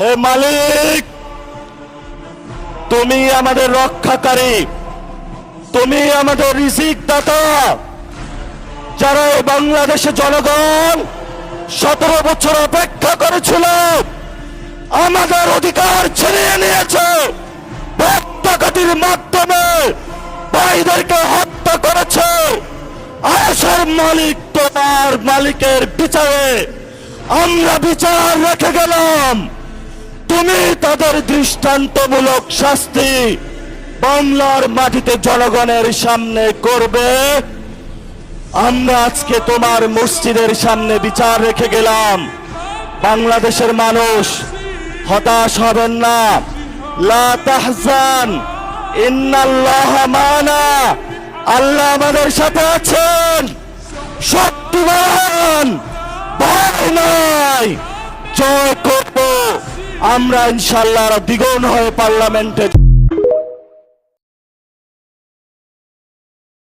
হে মালিক, তুমি আমাদের রক্ষাকারী, তুমি আমাদের রিজিক দাতা। যারা এই বাংলাদেশের জনগণ 17 বছর অপেক্ষা করেছিল, আমাদের অধিকার ছিনিয়ে নিয়েছে, রক্তঘাতির মাধ্যমে ভাইদেরকে হত্যা করেছে। আয়েশের মালিক তোমার মালিকের বিচারে আমরা বিচার রেখে গেলাম। তুমি তাদের দৃষ্টান্তমূলক শাস্তি বাংলার মাটিতে জনগণের সামনে করবে। আমরা আজকে তোমার মসজিদের সামনে বিচার রেখে গেলাম। বাংলাদেশের মানুষ হতাশ হবেন না। লা তাহজান, ইন্নাল্লাহা মানা। আল্লাহ আমাদের সাথে আছেন, শক্তিমান, ভয় নাই। জয় করব আমরা ইনশাআল্লাহ দ্বিগুণ হয়ে পার্লামেন্টে।